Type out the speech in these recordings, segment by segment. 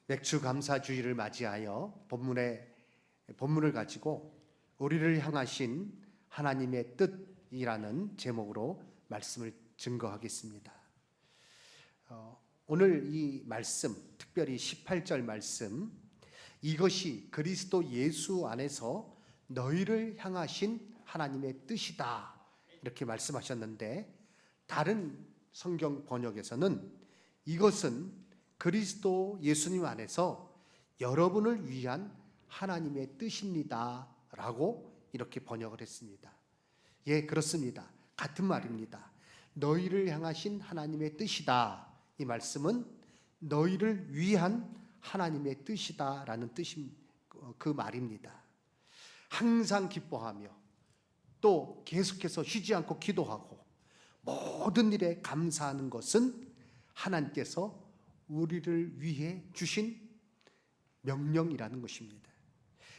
맥주 감사주의를 맞이하여 본문을 가지고 우리를 향하신 하나님의 뜻이라는 제목으로 말씀을 증거하겠습니다. 오늘 이 말씀, 특별히 18절 말씀, 이것이 그리스도 예수 안에서 너희를 향하신 하나님의 뜻이다, 이렇게 말씀하셨는데, 다른 성경 번역에서는 이것은 그리스도 예수님 안에서 여러분을 위한 하나님의 뜻입니다 라고 이렇게 번역을 했습니다. 예, 그렇습니다. 같은 말입니다. 너희를 향하신 하나님의 뜻이다, 이 말씀은 너희를 위한 하나님의 뜻이다 라는 뜻인 그 말입니다. 항상 기뻐하며 또 계속해서 쉬지 않고 기도하고 모든 일에 감사하는 것은 하나님께서 우리를 위해 주신 명령이라는 것입니다.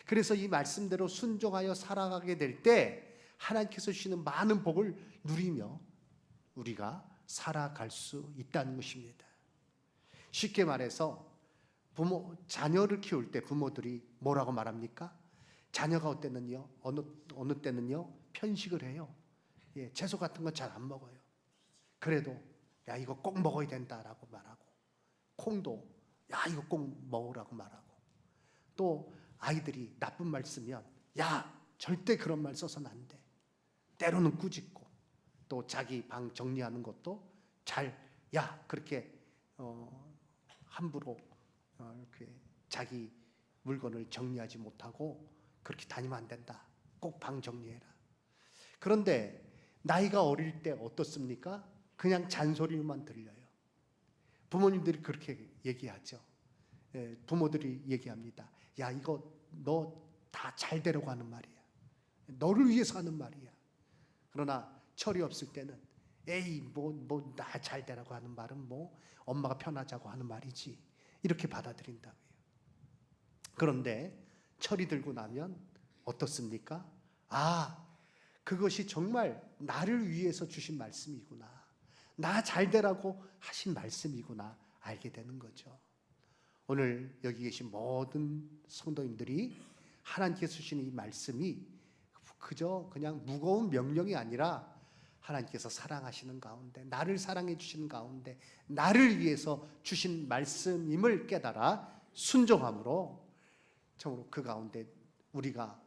그래서 이 말씀대로 순종하여 살아가게 될 때 하나님께서 주시는 많은 복을 누리며 우리가 살아갈 수 있다는 것입니다. 쉽게 말해서 자녀를 키울 때 부모들이 뭐라고 말합니까? 자녀가 어때는요, 어느 때는요 편식을 해요. 예, 채소 같은 건 잘 안 먹어요. 그래도 야, 이거 꼭 먹어야 된다라고 말하고, 콩도 야, 이거 꼭 먹으라고 말하고, 또 아이들이 나쁜 말 쓰면 야, 절대 그런 말 써서는 안 돼. 때로는 꾸짖고, 또 자기 방 정리하는 것도 야, 그렇게 함부로 이렇게 자기 물건을 정리하지 못하고 그렇게 다니면 안 된다. 꼭 방 정리해라. 그런데 나이가 어릴 때 어떻습니까? 그냥 잔소리만 들려요. 부모님들이 그렇게 얘기하죠. 부모들이 얘기합니다. 야, 이거 너 다 잘 되려고 하는 말이야. 너를 위해서 하는 말이야. 그러나 철이 없을 때는 에이, 나 잘 되라고 하는 말은 엄마가 편하자고 하는 말이지, 이렇게 받아들인다고요. 그런데 철이 들고 나면 어떻습니까? 아, 그것이 정말 나를 위해서 주신 말씀이구나, 나 잘 되라고 하신 말씀이구나 알게 되는 거죠. 오늘 여기 계신 모든 성도님들이 하나님께서 주신 이 말씀이 그냥 무거운 명령이 아니라 하나님께서 사랑하시는 가운데, 나를 사랑해 주시는 가운데 나를 위해서 주신 말씀임을 깨달아 순종함으로 참으로 그 가운데 우리가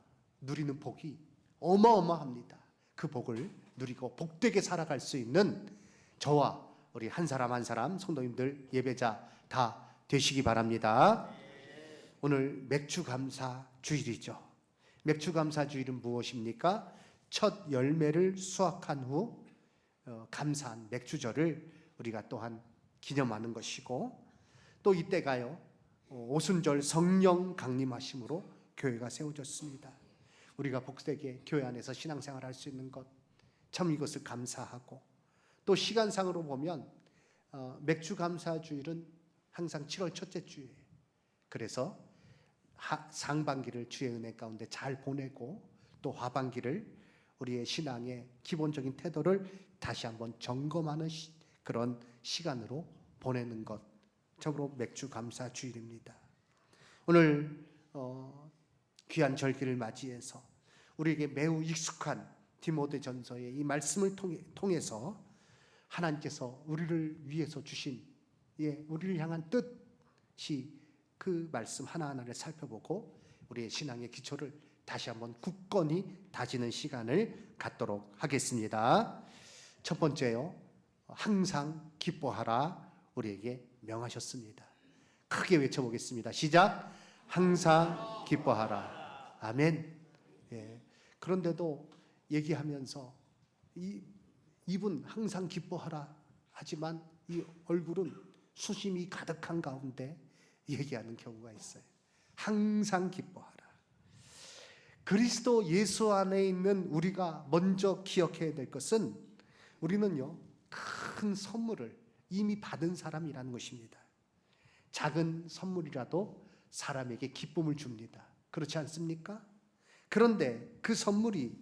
누리는 복이 어마어마합니다. 그 복을 누리고 복되게 살아갈 수 있는 저와 우리 한 사람 한 사람 성도님들, 예배자 다 되시기 바랍니다. 오늘 맥주감사 주일이죠. 맥주감사 주일은 무엇입니까? 첫 열매를 수확한 후 감사한 맥주절을 우리가 또한 기념하는 것이고, 또 이때가요 오순절 성령 강림하심으로 교회가 세워졌습니다. 우리가 복되게 교회 안에서 신앙생활 할 수 있는 것, 참 이것을 감사하고, 또 시간상으로 보면 맥주감사 주일은 항상 7월 첫째 주예요. 그래서 상반기를 주의 은혜 가운데 잘 보내고, 또 하반기를 우리의 신앙의 기본적인 태도를 다시 한번 점검하는 그런 시간으로 보내는 것, 참으로 맥주감사 주일입니다. 오늘 귀한 절기를 맞이해서 우리에게 매우 익숙한 디모데전서의 이 말씀을 통해서 하나님께서 우리를 위해서 주신 우리를 향한 뜻이, 그 말씀 하나하나를 살펴보고 우리의 신앙의 기초를 다시 한번 굳건히 다지는 시간을 갖도록 하겠습니다. 첫 번째요, 항상 기뻐하라 우리에게 명하셨습니다. 크게 외쳐보겠습니다. 시작. 항상 기뻐하라. 아멘. 예. 그런데도 얘기하면서 입은 항상 기뻐하라 하지만 이 얼굴은 수심이 가득한 가운데 얘기하는 경우가 있어요. 항상 기뻐하라. 그리스도 예수 안에 있는 우리가 먼저 기억해야 될 것은, 우리는요 큰 선물을 이미 받은 사람이라는 것입니다. 작은 선물이라도 사람에게 기쁨을 줍니다. 그렇지 않습니까? 그런데 그 선물이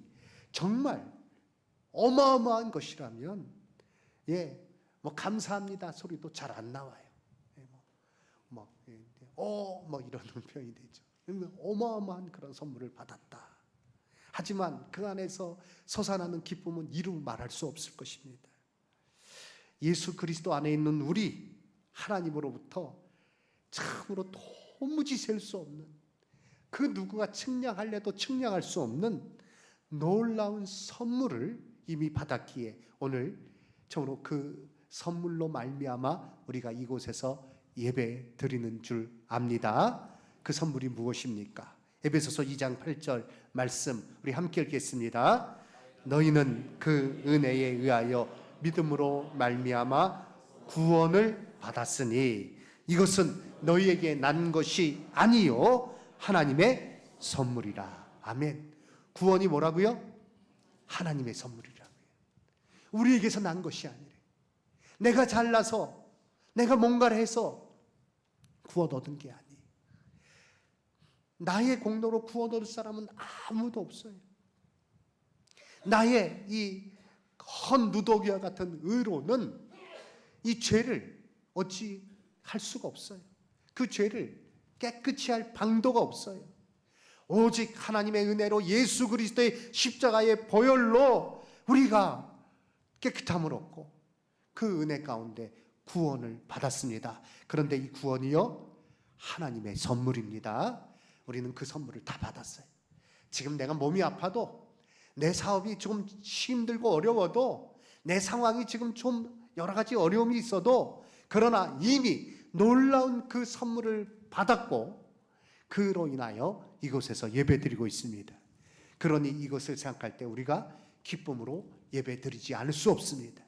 정말 어마어마한 것이라면 감사합니다 소리도 잘 안 나와요. 뭐 이런 표현이 되죠. 어마어마한 그런 선물을 받았다. 하지만 그 안에서 솟아나는 기쁨은 이루 말할 수 없을 것입니다. 예수 그리스도 안에 있는 우리 하나님으로부터 참으로 도무지 셀 수 없는, 그 누구가 측량할래도 측량할 수 없는 놀라운 선물을 이미 받았기에 오늘 참으로 그 선물로 말미암아 우리가 이곳에서 예배 드리는 줄 압니다. 그 선물이 무엇입니까? 에베소서 2장 8절 말씀 우리 함께 읽겠습니다. 너희는 그 은혜에 의하여 믿음으로 말미암아 구원을 받았으니 이것은 너희에게 난 것이 아니요 하나님의 선물이라. 아멘. 구원이 뭐라고요? 하나님의 선물이라고요. 우리에게서 난 것이 아니래. 내가 잘나서 내가 뭔가를 해서 구원 얻은 게 아니. 나의 공로로 구원 얻을 사람은 아무도 없어요. 나의 이 헌 누더기와 같은 의로는 이 죄를 어찌 할 수가 없어요. 그 죄를 깨끗이 할 방도가 없어요. 오직 하나님의 은혜로 예수 그리스도의 십자가의 보혈로 우리가 깨끗함을 얻고 그 은혜 가운데 구원을 받았습니다. 그런데 이 구원이요 하나님의 선물입니다. 우리는 그 선물을 다 받았어요. 지금 내가 몸이 아파도, 내 사업이 좀 힘들고 어려워도, 내 상황이 지금 좀 여러 가지 어려움이 있어도, 그러나 이미 놀라운 그 선물을 받았고 그로 인하여 이곳에서 예배드리고 있습니다. 그러니 이것을 생각할 때 우리가 기쁨으로 예배드리지 않을 수 없습니다.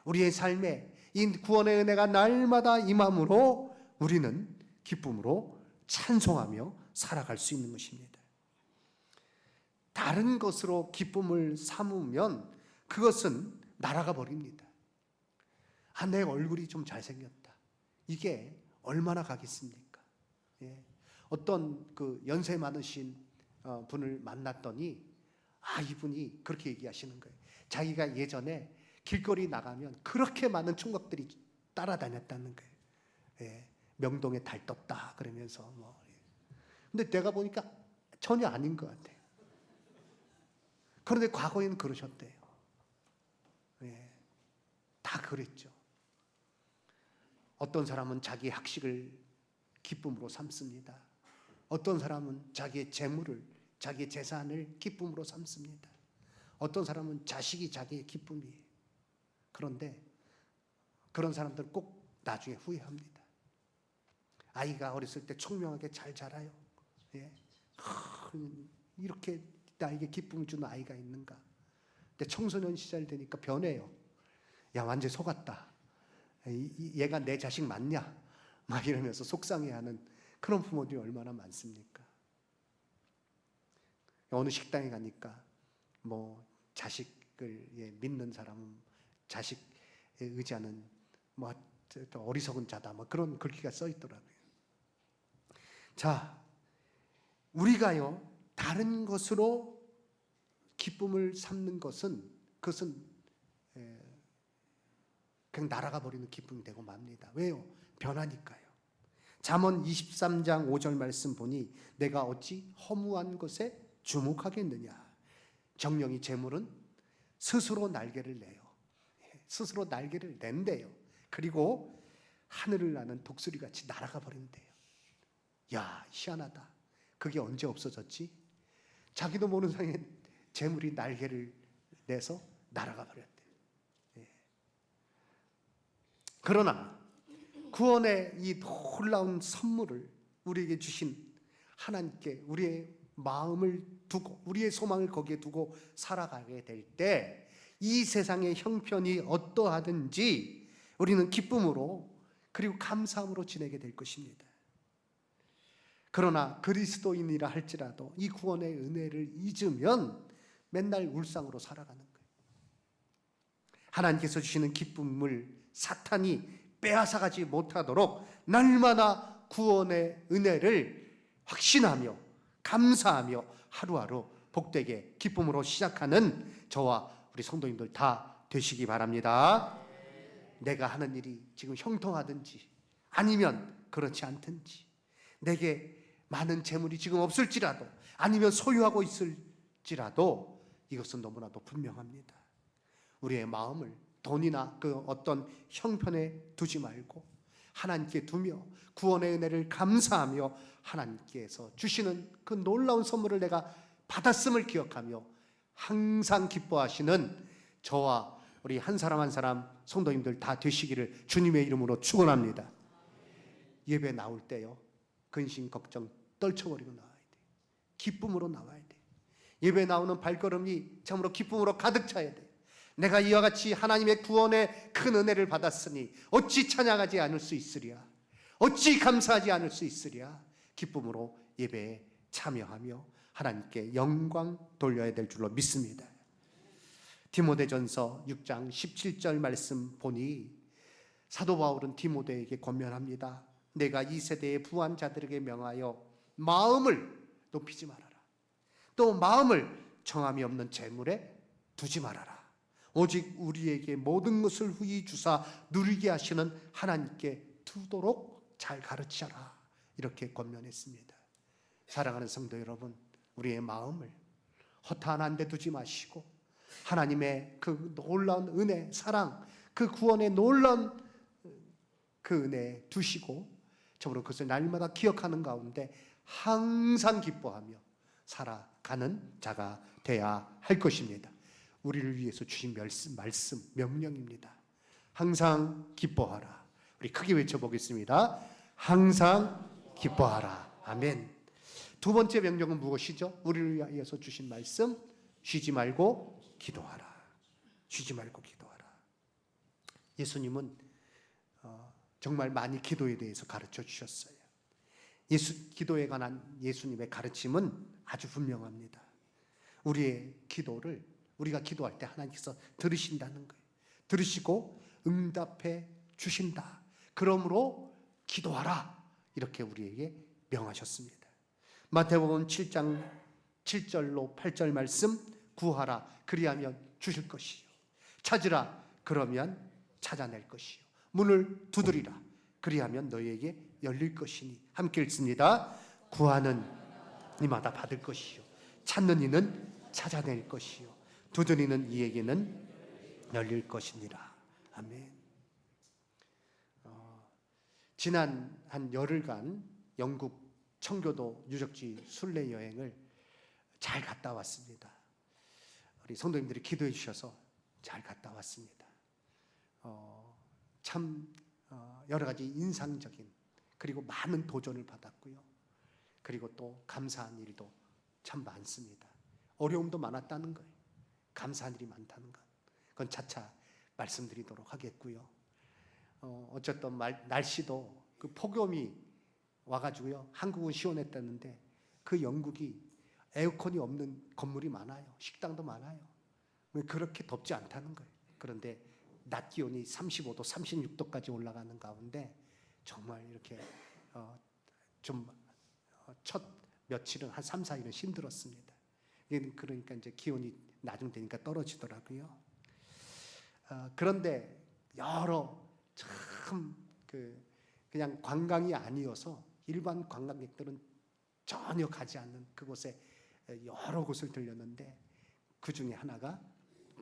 우리의 삶에 이 구원의 은혜가 날마다 임함으로 우리는 기쁨으로 찬송하며 살아갈 수 있는 것입니다. 다른 것으로 기쁨을 삼으면 그것은 날아가 버립니다. 내 얼굴이 좀 잘생겼다. 이게 얼마나 가겠습니까? 예. 어떤 그 연세 많으신 분을 만났더니 이분이 그렇게 얘기하시는 거예요. 자기가 예전에 길거리 나가면 그렇게 많은 총각들이 따라다녔다는 거예요. 예. 명동에 달 떴다 그러면서 뭐. 근데 내가 보니까 전혀 아닌 것 같아요. 그런데 과거에는 그러셨대요. 예. 다 그랬죠. 어떤 사람은 자기의 학식을 기쁨으로 삼습니다. 어떤 사람은 자기의 재물을, 자기의 재산을 기쁨으로 삼습니다. 어떤 사람은 자식이 자기의 기쁨이에요. 그런데 그런 사람들은 꼭 나중에 후회합니다. 아이가 어렸을 때 총명하게 잘 자라요. 예. 이렇게 나에게 기쁨을 주는 아이가 있는가. 근데 청소년 시절 되니까 변해요. 야, 완전 속았다. 얘가 내 자식 맞냐? 막 이러면서 속상해하는 그런 부모들이 얼마나 많습니까? 어느 식당에 가니까 뭐 자식을 믿는 사람은 자식에 의지하는 뭐 어리석은 자다, 뭐 그런 글귀가 써 있더라고요. 자, 우리가요 다른 것으로 기쁨을 삼는 것은 그것은 그냥 날아가 버리는 기쁨이 되고 맙니다. 왜요? 변하니까요. 잠언 23장 5절 말씀 보니 내가 어찌 허무한 것에 주목하겠느냐. 정령이 재물은 스스로 날개를 내요. 스스로 날개를 낸대요. 그리고 하늘을 나는 독수리같이 날아가 버린대요. 야, 희한하다. 그게 언제 없어졌지? 자기도 모르는 사이에 재물이 날개를 내서 날아가 버렸대요. 그러나 구원의 이 놀라운 선물을 우리에게 주신 하나님께 우리의 마음을 두고 우리의 소망을 거기에 두고 살아가게 될 때 이 세상의 형편이 어떠하든지 우리는 기쁨으로 그리고 감사함으로 지내게 될 것입니다. 그러나 그리스도인이라 할지라도 이 구원의 은혜를 잊으면 맨날 울상으로 살아가는 거예요. 하나님께서 주시는 기쁨을 사탄이 빼앗아가지 못하도록 날마다 구원의 은혜를 확신하며 감사하며 하루하루 복되게 기쁨으로 시작하는 저와 우리 성도님들 다 되시기 바랍니다. 내가 하는 일이 지금 형통하든지 아니면 그렇지 않든지, 내게 많은 재물이 지금 없을지라도, 아니면 소유하고 있을지라도 이것은 너무나도 분명합니다. 우리의 마음을 돈이나 그 어떤 형편에 두지 말고 하나님께 두며 구원의 은혜를 감사하며 하나님께서 주시는 그 놀라운 선물을 내가 받았음을 기억하며 항상 기뻐하시는 저와 우리 한 사람 한 사람 성도님들 다 되시기를 주님의 이름으로 축원합니다. 예배 나올 때요, 근심 걱정 떨쳐버리고 나와야 돼. 기쁨으로 나와야 돼. 예배 나오는 발걸음이 참으로 기쁨으로 가득 차야 돼. 내가 이와 같이 하나님의 구원의 큰 은혜를 받았으니 어찌 찬양하지 않을 수 있으랴, 어찌 감사하지 않을 수 있으랴. 기쁨으로 예배에 참여하며 하나님께 영광 돌려야 될 줄로 믿습니다. 디모데전서 6장 17절 말씀 보니 사도 바울은 디모데에게 권면합니다. 내가 이 세대의 부한 자들에게 명하여 마음을 높이지 말아라. 또 마음을 정함이 없는 재물에 두지 말아라. 오직 우리에게 모든 것을 후히 주사 누리게 하시는 하나님께 두도록 잘 가르치라. 이렇게 권면했습니다. 사랑하는 성도 여러분, 우리의 마음을 허탄한 데 두지 마시고 하나님의 그 놀라운 은혜, 사랑, 그 구원의 놀라운 그 은혜 두시고 참으로 그것을 날마다 기억하는 가운데 항상 기뻐하며 살아가는 자가 되어야 할 것입니다. 우리를 위해서 주신 말씀, 명령입니다. 항상 기뻐하라. 우리 크게 외쳐보겠습니다. 항상 기뻐하라. 아멘. 두 번째 명령은 무엇이죠? 우리를 위해서 주신 말씀, 쉬지 말고 기도하라. 쉬지 말고 기도하라. 예수님은 정말 많이 기도에 대해서 가르쳐 주셨어요. 기도에 관한 예수님의 가르침은 아주 분명합니다. 우리의 기도를 우리가 기도할 때 하나님께서 들으신다는 거예요. 들으시고 응답해 주신다. 그러므로 기도하라. 이렇게 우리에게 명하셨습니다. 마태복음 7장 7절로 8절 말씀, 구하라 그리하면 주실 것이요, 찾으라 그러면 찾아낼 것이요, 문을 두드리라 그리하면 너희에게 열릴 것이니. 함께 읽습니다. 구하는 이마다 받을 것이요, 찾는 이는 찾아낼 것이요, 두드리는 이에게는 열릴 것이니라. 아멘. 지난 한 열흘간 영국 청교도 유적지 순례 여행을 잘 갔다 왔습니다. 우리 성도님들이 기도해 주셔서 잘 갔다 왔습니다. 참 여러 가지 인상적인, 그리고 많은 도전을 받았고요. 그리고 또 감사한 일도 참 많습니다. 어려움도 많았다는 거예요. 감사한 일이 많다는 것, 그건 차차 말씀드리도록 하겠고요. 어쨌든 날씨도 그 폭염이 와가지고요, 한국은 시원했다는데 그 영국이 에어컨이 없는 건물이 많아요. 식당도 많아요. 그렇게 덥지 않다는 거예요. 그런데 낮 기온이 35도, 36도까지 올라가는 가운데 정말 이렇게 좀 첫 며칠은 한 3, 4일은 힘들었습니다. 그러니까 이제 기온이 나중 되니까 떨어지더라고요. 그런데 여러 참 그냥 관광이 아니어서 일반 관광객들은 전혀 가지 않는 그곳에 여러 곳을 들렸는데 그 중에 하나가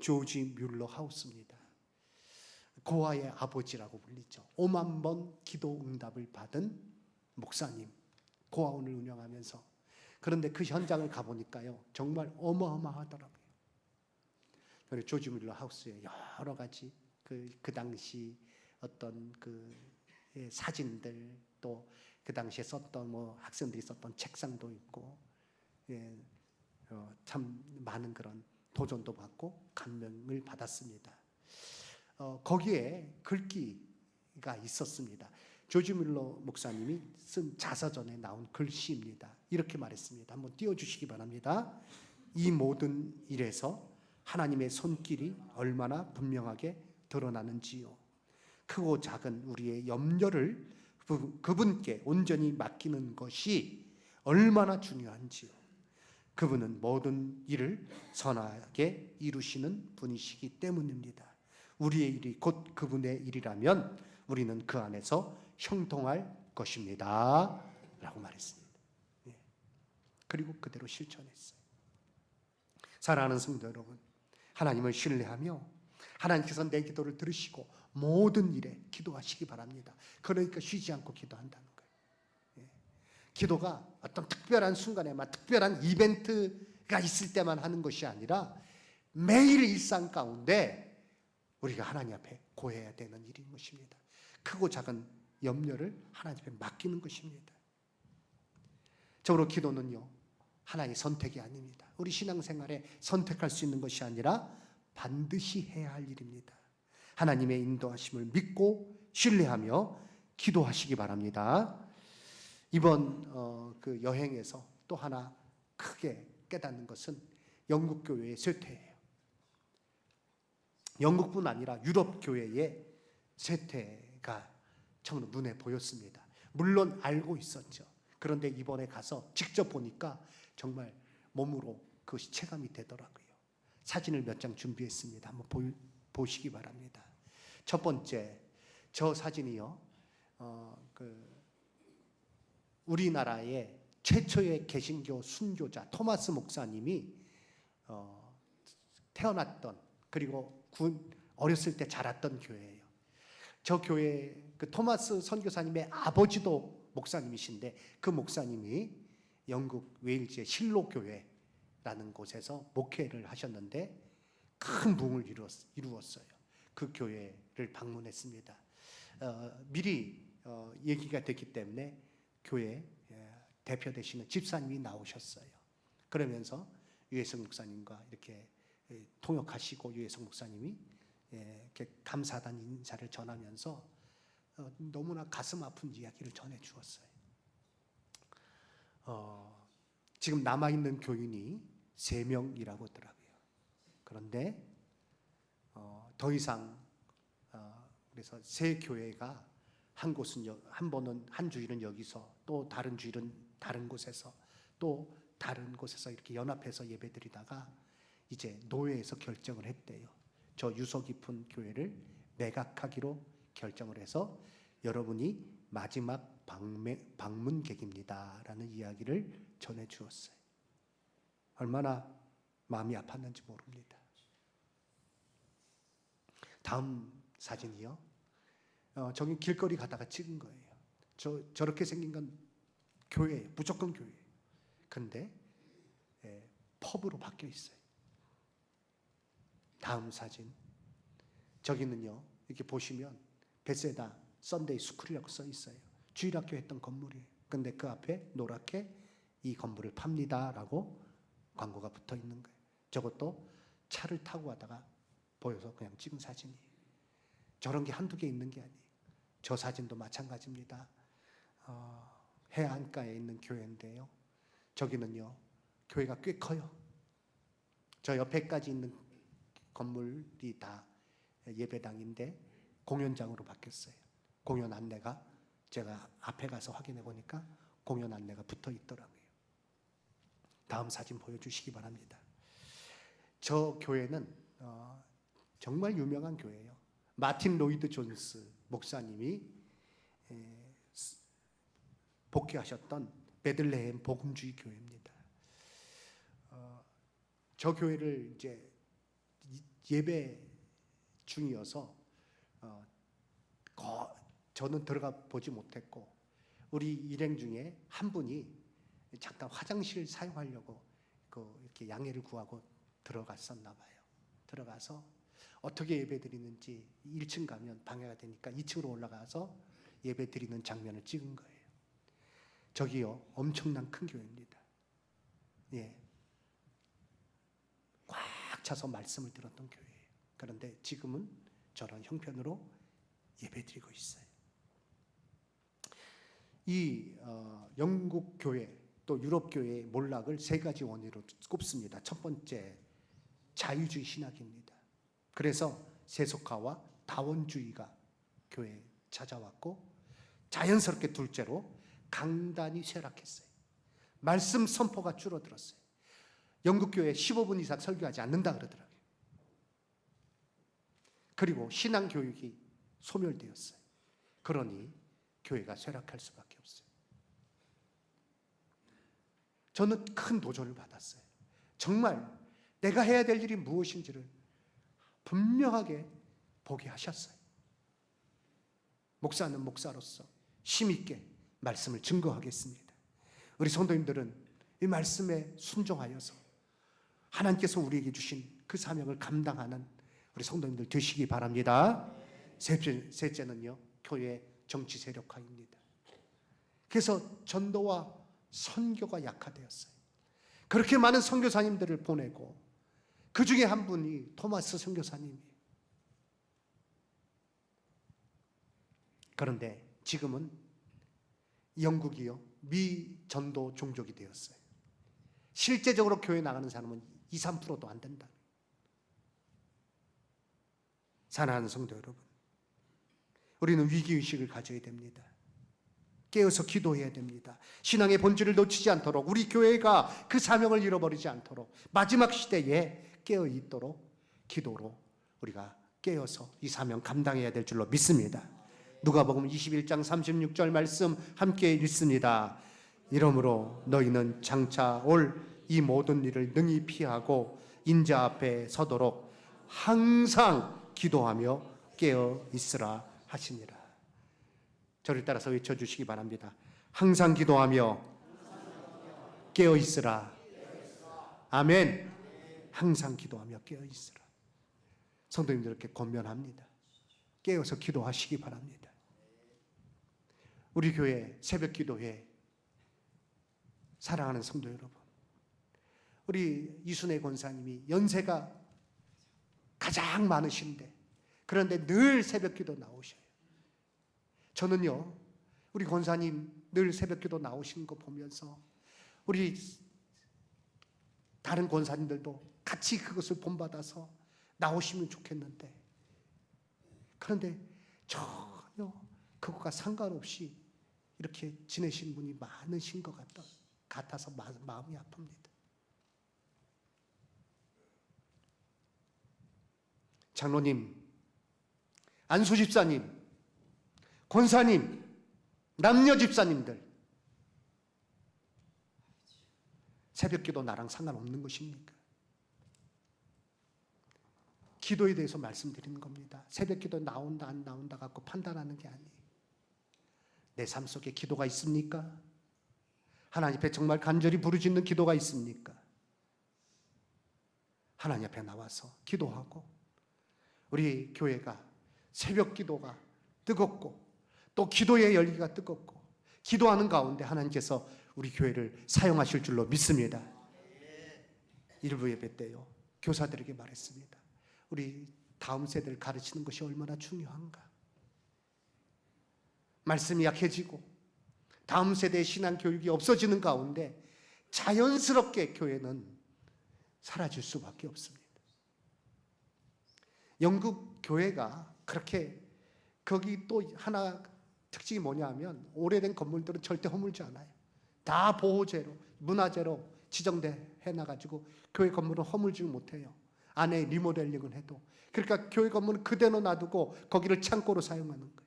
조지 뮬러 하우스입니다. 고아의 아버지라고 불리죠. 5만 번 기도 응답을 받은 목사님, 고아원을 운영하면서. 그런데 그 현장을 가보니까요, 정말 어마어마하더라고요. 조지 뮬러 하우스에 여러 가지 그 당시 어떤 사진들, 또 그 당시에 썼던 학생들이 썼던 책상도 있고, 참 많은 그런 도전도 받고 감명을 받았습니다. 거기에 글귀가 있었습니다. 조지 뮬러 목사님이 쓴 자서전에 나온 글씨입니다. 이렇게 말했습니다. 한번 띄워주시기 바랍니다. 이 모든 일에서 하나님의 손길이 얼마나 분명하게 드러나는지요. 크고 작은 우리의 염려를 그분께 온전히 맡기는 것이 얼마나 중요한지요. 그분은 모든 일을 선하게 이루시는 분이시기 때문입니다. 우리의 일이 곧 그분의 일이라면 우리는 그 안에서 형통할 것입니다. 라고 말했습니다. 예. 그리고 그대로 실천했어요. 사랑하는 성도 여러분, 하나님을 신뢰하며 하나님께서 내 기도를 들으시고 모든 일에 기도하시기 바랍니다. 그러니까 쉬지 않고 기도한다는 거예요. 예. 기도가 어떤 특별한 순간에만, 특별한 이벤트가 있을 때만 하는 것이 아니라 매일 일상 가운데 우리가 하나님 앞에 고해야 되는 일인 것입니다. 크고 작은 염려를 하나님 앞에 맡기는 것입니다. 저로 기도는요, 하나의 선택이 아닙니다. 우리 신앙생활에 선택할 수 있는 것이 아니라 반드시 해야 할 일입니다. 하나님의 인도하심을 믿고 신뢰하며 기도하시기 바랍니다. 이번 그 여행에서 또 하나 크게 깨닫는 것은 영국 교회의 쇠퇴예요. 영국뿐 아니라 유럽 교회의 쇠퇴가 정말 눈에 보였습니다. 물론 알고 있었죠. 그런데 이번에 가서 직접 보니까 정말 몸으로 그것이 체감이 되더라고요. 사진을 몇 장 준비했습니다. 한번 보시기 바랍니다. 첫 번째, 저 사진이요, 우리나라의 최초의 개신교 순교자 토마스 목사님이 태어났던, 그리고 어렸을 때 자랐던 교회예요. 저 교회 그 토마스 선교사님의 아버지도 목사님이신데, 그 목사님이 영국 웨일즈의 실로 교회라는 곳에서 목회를 하셨는데 큰 부흥을 이루었어요. 그 교회를 방문했습니다. 미리 얘기가 됐기 때문에 교회 대표 되시는 집사님이 나오셨어요. 그러면서 유해성 목사님과 이렇게 통역하시고, 유해성 목사님이 이렇게 감사하다는 인사를 전하면서 너무나 가슴 아픈 이야기를 전해 주었어요. 지금 남아있는 교인이 3명이라고 하더라고요. 그런데 더 이상 그래서 세 교회가 한 번은 한 주일은 여기서, 또 다른 주일은 다른 곳에서, 또 다른 곳에서 이렇게 연합해서 예배드리다가 이제 노회에서 결정을 했대요. 저 유서 깊은 교회를 매각하기로 결정을 해서 여러분이 마지막 방문객입니다 라는 이야기를 전해 주었어요. 얼마나 마음이 아팠는지 모릅니다. 다음 사진이요, 저기 길거리 가다가 찍은 거예요. 저렇게 생긴 건 교회예요. 무조건 교회예요. 근데 펍으로 바뀌어 있어요. 다음 사진, 저기는요, 이렇게 보시면 베세다 썬데이 스쿨이라고 써 있어요. 주일학교 했던 건물이에요. 근데 그 앞에 노랗게 이 건물을 팝니다 라고 광고가 붙어 있는 거예요. 저것도 차를 타고 가다가 보여서 그냥 찍은 사진이에요. 저런 게 한두 개 있는 게 아니에요. 저 사진도 마찬가지입니다. 해안가에 있는 교회인데요, 저기는요, 교회가 꽤 커요. 저 옆에까지 있는 건물이 다 예배당인데 공연장으로 바뀌었어요. 공연 안내가, 제가 앞에 가서 확인해 보니까 공연 안내가 붙어 있더라고요. 다음 사진 보여주시기 바랍니다. 저 교회는 정말 유명한 교회예요. 마틴 로이드 존스 목사님이 복귀하셨던 베들레헴 복음주의 교회입니다. 저 교회를 이제 예배 중이어서 저는 들어가 보지 못했고, 우리 일행 중에 한 분이 잠깐 화장실 사용하려고 이렇게 양해를 구하고 들어갔었나 봐요. 들어가서 어떻게 예배 드리는지 1층 가면 방해가 되니까 2층으로 올라가서 예배 드리는 장면을 찍은 거예요. 저기요, 엄청난 큰 교회입니다. 예, 꽉 차서 말씀을 들었던 교회예요. 그런데 지금은 저런 형편으로 예배드리고 있어요. 이 영국 교회 또 유럽 교회의 몰락을 3가지 원인으로 꼽습니다. 첫 번째, 자유주의 신학입니다. 그래서 세속화와 다원주의가 교회에 찾아왔고, 자연스럽게 둘째로 강단이 쇠락했어요. 말씀 선포가 줄어들었어요. 영국 교회 15분 이상 설교하지 않는다 그러더라고요. 그리고 신앙 교육이 소멸되었어요. 그러니 교회가 쇠락할 수밖에 없어요. 저는 큰 도전을 받았어요. 정말 내가 해야 될 일이 무엇인지를 분명하게 보게 하셨어요. 목사는 목사로서 힘있게 말씀을 증거하겠습니다. 우리 성도님들은 이 말씀에 순종하여서 하나님께서 우리에게 주신 그 사명을 감당하는 우리 성도님들 되시기 바랍니다. 셋째는요, 교회 정치 세력화입니다. 그래서 전도와 선교가 약화되었어요. 그렇게 많은 선교사님들을 보내고 그 중에 한 분이 토마스 선교사님이에요. 그런데 지금은 영국이요, 미전도 종족이 되었어요. 실제적으로 교회 나가는 사람은 2, 3%도 안 된다. 사랑하는 성도 여러분, 우리는 위기의식을 가져야 됩니다. 깨어서 기도해야 됩니다. 신앙의 본질을 놓치지 않도록, 우리 교회가 그 사명을 잃어버리지 않도록 마지막 시대에 깨어있도록 기도로 우리가 깨어서 이 사명 감당해야 될 줄로 믿습니다. 누가복음 21장 36절 말씀 함께 읽습니다. 이러므로 너희는 장차 올 이 모든 일을 능히 피하고 인자 앞에 서도록 항상 기도하며 깨어 있으라 하시니라. 저를 따라서 외쳐주시기 바랍니다. 항상 기도하며 깨어 있으라. 아멘. 항상 기도하며 깨어 있으라. 성도님들께 권면합니다. 깨어서 기도하시기 바랍니다. 우리 교회 새벽 기도회 사랑하는 성도 여러분, 우리 이순애 권사님이 연세가 가장 많으신데 그런데 늘 새벽 기도 나오셔요. 저는요, 우리 권사님 늘 새벽 기도 나오시는 거 보면서 우리 다른 권사님들도 같이 그것을 본받아서 나오시면 좋겠는데, 그런데 전혀 그것과 상관없이 이렇게 지내신 분이 많으신 것 같아서 마음이 아픕니다. 장로님, 안수 집사님, 권사님, 남녀 집사님들, 새벽기도 나랑 상관없는 것입니까? 기도에 대해서 말씀드리는 겁니다. 새벽기도 나온다 안 나온다 갖고 판단하는 게 아니에요. 내 삶 속에 기도가 있습니까? 하나님 앞에 정말 간절히 부르짖는 기도가 있습니까? 하나님 앞에 나와서 기도하고, 우리 교회가 새벽 기도가 뜨겁고 또 기도의 열기가 뜨겁고 기도하는 가운데 하나님께서 우리 교회를 사용하실 줄로 믿습니다. 일부 예배 때요, 교사들에게 말했습니다. 우리 다음 세대를 가르치는 것이 얼마나 중요한가. 말씀이 약해지고 다음 세대의 신앙 교육이 없어지는 가운데 자연스럽게 교회는 사라질 수밖에 없습니다. 영국 교회가 그렇게, 거기 또 하나 특징이 뭐냐 하면 오래된 건물들은 절대 허물지 않아요. 다 보호제로, 문화재로 지정돼 해놔가지고 교회 건물은 허물지 못해요. 안에 리모델링을 해도. 그러니까 교회 건물은 그대로 놔두고 거기를 창고로 사용하는 거예요.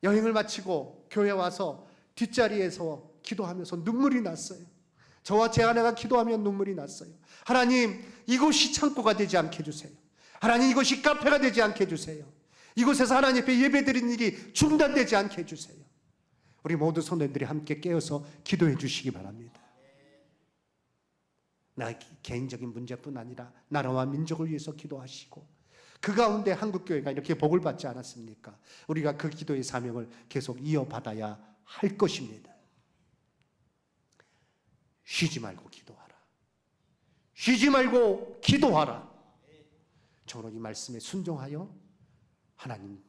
여행을 마치고 교회 와서 뒷자리에서 기도하면서 눈물이 났어요. 저와 제 아내가 기도하면 눈물이 났어요. 하나님, 이곳이 창고가 되지 않게 해주세요. 하나님, 이곳이 카페가 되지 않게 해주세요. 이곳에서 하나님 앞에 예배드리는 일이 중단되지 않게 해주세요. 우리 모두 성도님들이 함께 깨어서 기도해 주시기 바랍니다. 나 개인적인 문제뿐 아니라 나라와 민족을 위해서 기도하시고, 그 가운데 한국교회가 이렇게 복을 받지 않았습니까? 우리가 그 기도의 사명을 계속 이어받아야 할 것입니다. 쉬지 말고 기도하라. 쉬지 말고 기도하라. 저로 이 말씀에 순종하여 하나님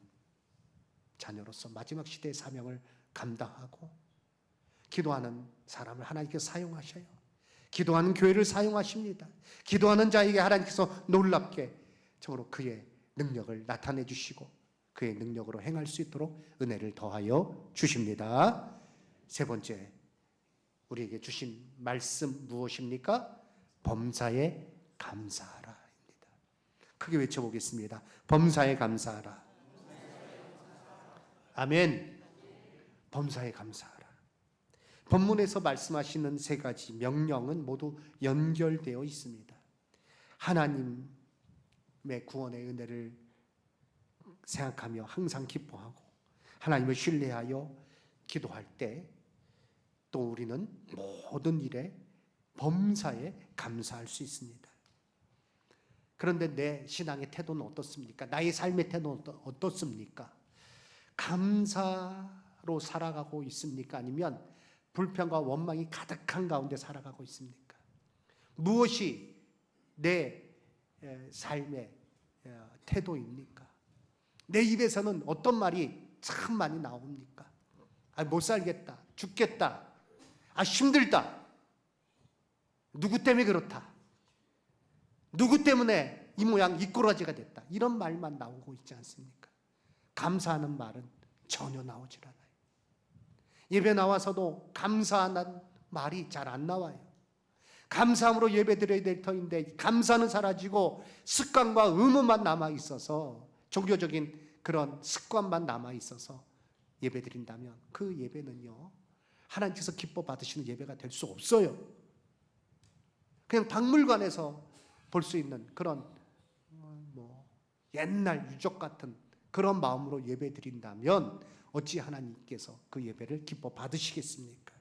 자녀로서 마지막 시대의 사명을 감당하고 기도하는 사람을 하나님께서 사용하셔요. 기도하는 교회를 사용하십니다. 기도하는 자에게 하나님께서 놀랍게 저로 그의 능력을 나타내 주시고 그의 능력으로 행할 수 있도록 은혜를 더하여 주십니다. 세 번째, 우리에게 주신 말씀 무엇입니까? 범사에 감사하라 입니다. 크게 외쳐보겠습니다. 범사에 감사하라. 아멘. 범사에 감사하라. 본문에서 말씀하시는 세 가지 명령은 모두 연결되어 있습니다. 하나님의 구원의 은혜를 생각하며 항상 기뻐하고 하나님을 신뢰하여 기도할 때 또 우리는 모든 일에 범사에 감사할 수 있습니다. 그런데 내 신앙의 태도는 어떻습니까? 나의 삶의 태도는 어떻습니까? 감사로 살아가고 있습니까? 아니면 불평과 원망이 가득한 가운데 살아가고 있습니까? 무엇이 내 삶의 태도입니까? 내 입에서는 어떤 말이 참 많이 나옵니까? 못 살겠다, 죽겠다, 힘들다, 누구 때문에 그렇다, 누구 때문에 이 모양 이 꼬라지가 됐다, 이런 말만 나오고 있지 않습니까? 감사하는 말은 전혀 나오질 않아요. 예배 나와서도 감사하는 말이 잘 안 나와요. 감사함으로 예배 드려야 될 터인데 감사는 사라지고 습관과 의무만 남아있어서, 종교적인 그런 습관만 남아있어서 예배 드린다면 그 예배는요, 하나님께서 기뻐 받으시는 예배가 될 수 없어요. 그냥 박물관에서 볼 수 있는 그런 옛날 유적 같은 그런 마음으로 예배 드린다면 어찌 하나님께서 그 예배를 기뻐 받으시겠습니까?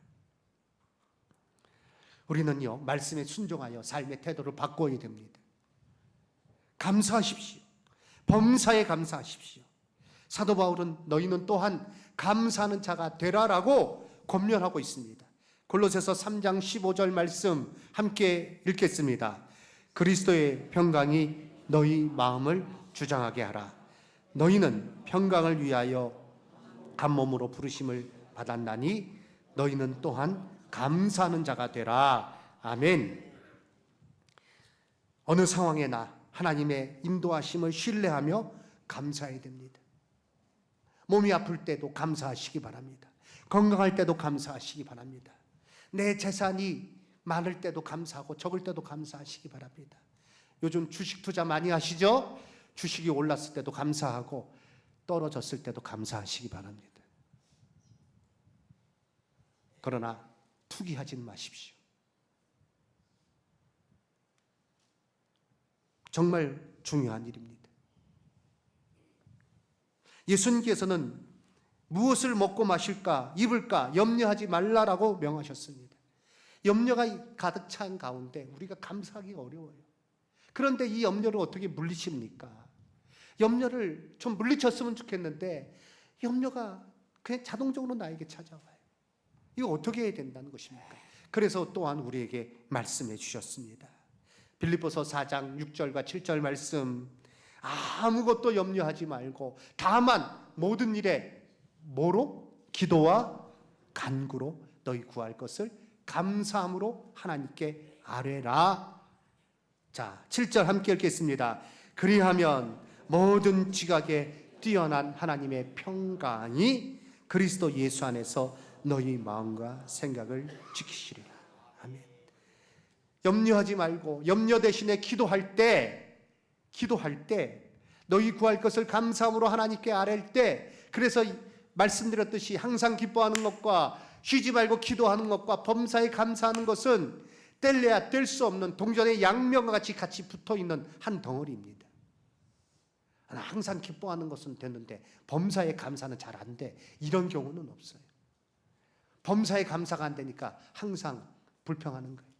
우리는요, 말씀에 순종하여 삶의 태도를 바꿔야 됩니다. 감사하십시오. 범사에 감사하십시오. 사도 바울은 너희는 또한 감사하는 자가 되라라고 권면하고 있습니다. 골로새서 3장 15절 말씀 함께 읽겠습니다. 그리스도의 평강이 너희 마음을 주장하게 하라. 너희는 평강을 위하여 한 몸으로 부르심을 받았나니 너희는 또한 감사하는 자가 되라. 아멘. 어느 상황에나 하나님의 인도하심을 신뢰하며 감사해야 됩니다. 몸이 아플 때도 감사하시기 바랍니다. 건강할 때도 감사하시기 바랍니다. 내 재산이 많을 때도 감사하고 적을 때도 감사하시기 바랍니다. 요즘 주식 투자 많이 하시죠? 주식이 올랐을 때도 감사하고 떨어졌을 때도 감사하시기 바랍니다. 그러나 투기하지는 마십시오. 정말 중요한 일입니다. 예수님께서는 무엇을 먹고 마실까, 입을까 염려하지 말라라고 명하셨습니다. 염려가 가득 찬 가운데 우리가 감사하기가 어려워요. 그런데 이 염려를 어떻게 물리십니까? 염려를 좀 물리쳤으면 좋겠는데 염려가 그냥 자동적으로 나에게 찾아와요. 이거 어떻게 해야 된다는 것입니까? 그래서 또한 우리에게 말씀해 주셨습니다. 빌립보서 4장 6절과 7절 말씀, 아무것도 염려하지 말고 다만 모든 일에 뭐로? 기도와 간구로 너희 구할 것을 감사함으로 하나님께 아뢰라. 자, 7절 함께 읽겠습니다. 그리하면 모든 지각에 뛰어난 하나님의 평강이 그리스도 예수 안에서 너희 마음과 생각을 지키시리라. 아멘. 염려하지 말고 염려 대신에 기도할 때 너희 구할 것을 감사함으로 하나님께 아뢰일 때, 그래서 말씀드렸듯이 항상 기뻐하는 것과 쉬지 말고 기도하는 것과 범사에 감사하는 것은 뗄래야 뗄 수 없는 동전의 양면과 같이 붙어있는 한 덩어리입니다. 항상 기뻐하는 것은 되는데 범사에 감사는 잘 안 돼. 이런 경우는 없어요. 범사에 감사가 안 되니까 항상 불평하는 거예요.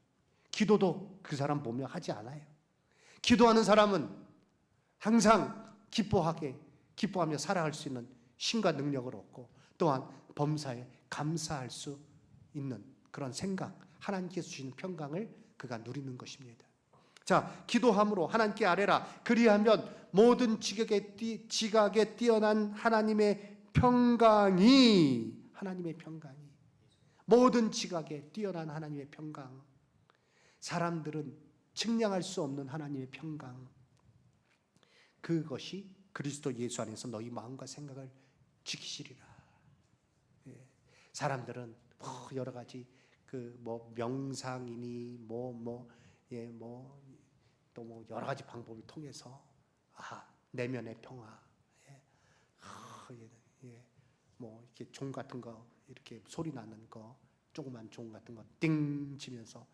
기도도 그 사람 보며 하지 않아요. 기도하는 사람은 항상 기뻐하며 살아갈 수 있는 힘과 능력을 얻고 또한 범사에 감사할 수 있는 그런 생각, 하나님께서 주시는 평강을 그가 누리는 것입니다. 자, 기도함으로 하나님께 아뢰라. 그리하면 모든 지각에 뛰어난 하나님의 평강이 모든 지각에 뛰어난 하나님의 평강, 사람들은 측량할 수 없는 하나님의 평강, 그것이 그리스도 예수 안에서 너희 마음과 생각을 지키시리라. 사람들은 여러 가지 명상이니 또 여러 가지 방법을 통해서 내면의 평화, 이렇게 종 같은 거 이렇게 소리 나는 거, 조그만 종 같은 거 띵 치면서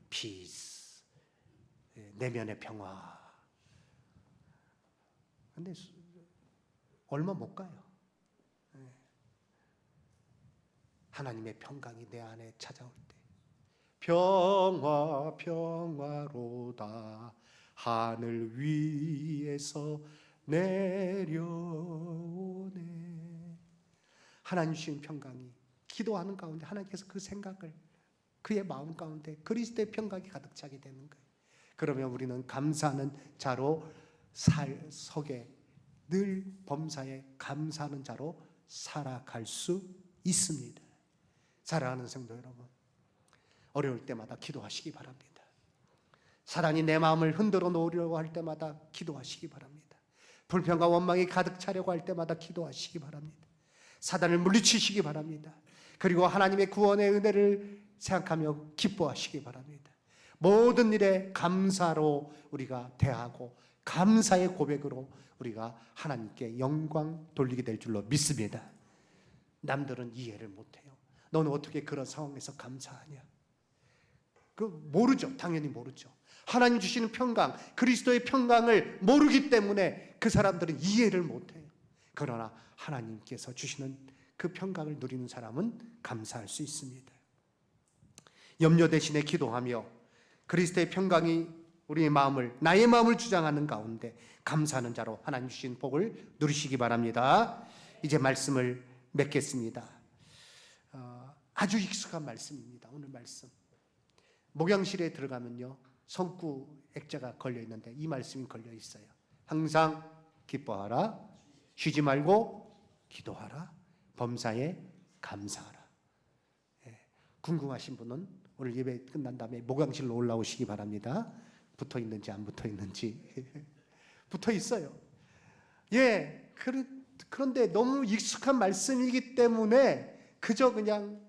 피스, 내면의 평화. 근데 얼마 못 가요. 하나님의 평강이 내 안에 찾아올 때, 평화 평화로다 하늘 위에서 내려오네. 하나님 주신 평강이 기도하는 가운데 하나님께서 그 생각을 그의 마음 가운데 그리스도의 평강이 가득 차게 되는 거예요. 그러면 우리는 감사하는 자로 속에 늘 범사에 감사하는 자로 살아갈 수 있습니다. 사랑하는 성도 여러분, 어려울 때마다 기도하시기 바랍니다. 사단이 내 마음을 흔들어 놓으려고 할 때마다 기도하시기 바랍니다. 불평과 원망이 가득 차려고 할 때마다 기도하시기 바랍니다. 사단을 물리치시기 바랍니다. 그리고 하나님의 구원의 은혜를 생각하며 기뻐하시기 바랍니다. 모든 일에 감사로 우리가 대하고 감사의 고백으로 우리가 하나님께 영광 돌리게 될 줄로 믿습니다. 남들은 이해를 못해요. 너는 어떻게 그런 상황에서 감사하냐? 모르죠. 당연히 모르죠. 하나님 주시는 평강, 그리스도의 평강을 모르기 때문에 그 사람들은 이해를 못해요. 그러나 하나님께서 주시는 그 평강을 누리는 사람은 감사할 수 있습니다. 염려 대신에 기도하며 그리스도의 평강이 우리의 마음을, 나의 마음을 주장하는 가운데 감사하는 자로 하나님 주신 복을 누리시기 바랍니다. 이제 말씀을 맺겠습니다. 아주 익숙한 말씀입니다. 오늘 말씀. 목양실에 들어가면요, 성구 액자가 걸려 있는데 이 말씀이 걸려 있어요. 항상 기뻐하라, 쉬지 말고 기도하라, 범사에 감사하라. 궁금하신 분은 오늘 예배 끝난 다음에 목양실로 올라오시기 바랍니다. 붙어 있는지 안 붙어 있는지. 붙어 있어요. 그런데 너무 익숙한 말씀이기 때문에 그저 그냥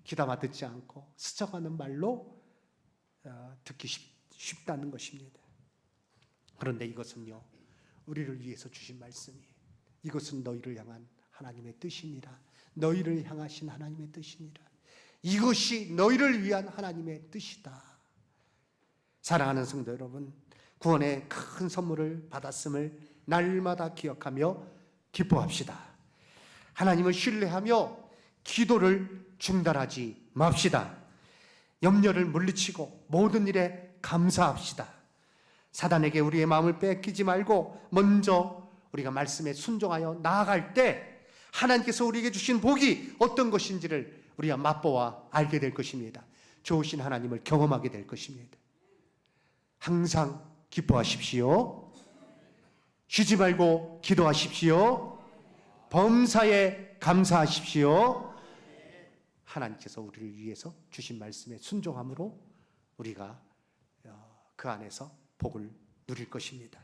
귀담아 듣지 않고 스쳐가는 말로 듣기 쉽다는 것입니다. 그런데 이것은요, 우리를 위해서 주신 말씀이에요. 이것은 너희를 향한 하나님의 뜻이니라. 너희를 향하신 하나님의 뜻이니라. 이것이 너희를 위한 하나님의 뜻이다. 사랑하는 성도 여러분, 구원의 큰 선물을 받았음을 날마다 기억하며 기뻐합시다. 하나님을 신뢰하며 기도를 중단하지 맙시다. 염려를 물리치고 모든 일에 감사합시다. 사단에게 우리의 마음을 뺏기지 말고 먼저 우리가 말씀에 순종하여 나아갈 때 하나님께서 우리에게 주신 복이 어떤 것인지를 우리가 맛보아 알게 될 것입니다. 좋으신 하나님을 경험하게 될 것입니다. 항상 기뻐하십시오. 쉬지 말고 기도하십시오. 범사에 감사하십시오. 하나님께서 우리를 위해서 주신 말씀에 순종함으로 우리가 그 안에서 복을 누릴 것입니다.